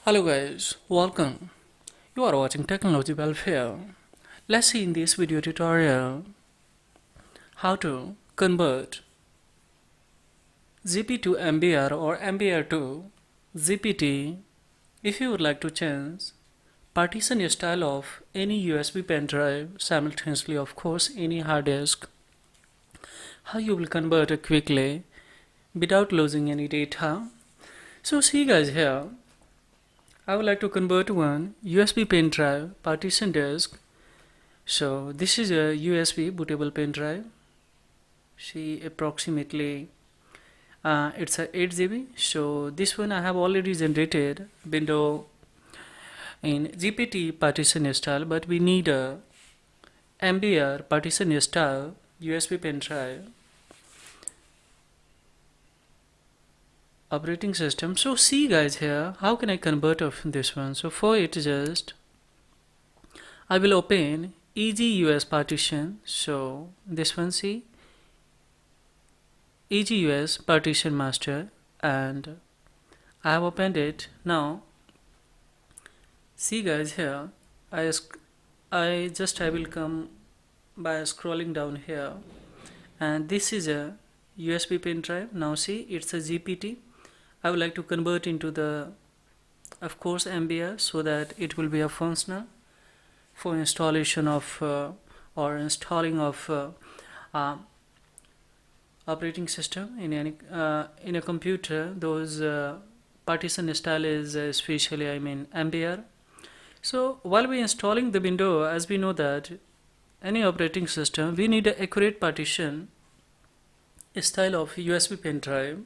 Hello guys, welcome. You are watching Technology Welfare. Let's see in this video tutorial how to convert ZP to MBR or MBR to GPT if you would like to change partition style of any USB pen drive simultaneously, of course any hard disk. How you will convert it quickly without losing any data. So see guys, here I would like to convert one USB pen drive partition disk. So this is a USB bootable pen drive. See, approximately it's a 8 GB. So this one I have already generated window in GPT partition style, but we need a MBR partition style USB pen drive operating system. So see guys, here how can I convert of this one. So for it, just I will open EGUS partition. So this one, see, EGUS partition master, and I have opened it. Now see guys, here I will come by scrolling down here, and this is a USB pen drive. Now see, it's a GPT. I would like to convert into the, of course, MBR, so that it will be a functional for installation of or installing of operating system in any in a computer. Those partition style is especially MBR. So while we installing the window, as we know that any operating system we need an accurate partition style of USB pen drive.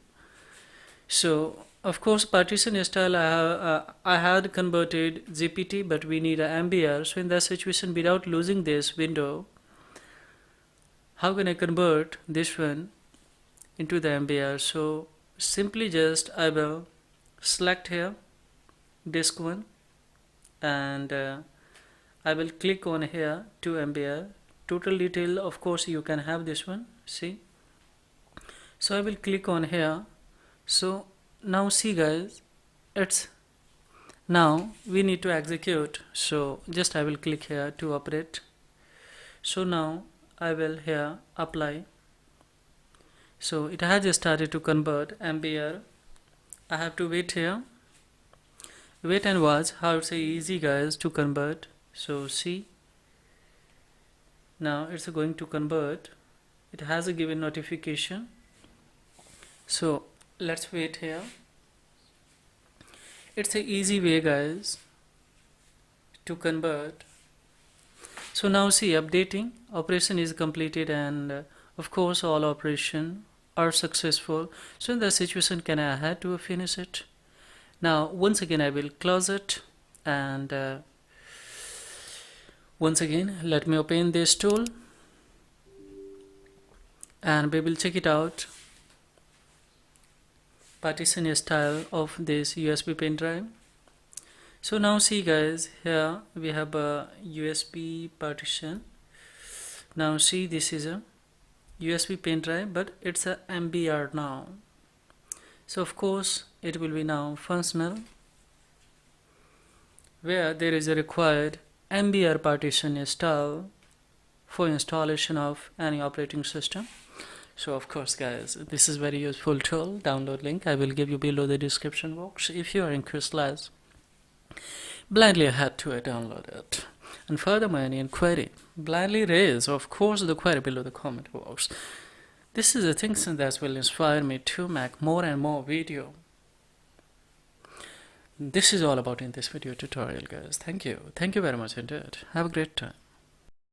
So of course partition style I had converted GPT, but we need a MBR. So in that situation, without losing this window, how can I convert this one into the MBR? So simply just I will select here disk 1, and I will click on here to MBR. Total detail, of course you can have this one, see. So I will click on here. So now see guys, it's now we need to execute. So just I will click here to operate. So now I will here apply. So it has started to convert MBR. I have to wait here, wait and watch how it's easy guys to convert. So see, now it's going to convert. It has a given notification. So let's wait here. It's an easy way guys to convert. So now see, updating operation is completed, and of course all operation are successful. So in that situation, can I had to finish it. Now once again I will close it, and once again let me open this tool and we will check it out. Partition style of this USB pen drive. So now see guys, here we have a USB partition. Now see, this is a USB pen drive, but it's a MBR now. So of course it will be now functional, where there is a required MBR partition style for installation of any operating system. So of course guys, this is very useful tool. Download link I will give you below the description box. If you are interested, blindly head to it, download it. And furthermore, any inquiry, blindly raise of course the query below the comment box. This is the things that will inspire me to make more and more video. This is all about in this video tutorial guys. Thank you very much indeed. Have a great time.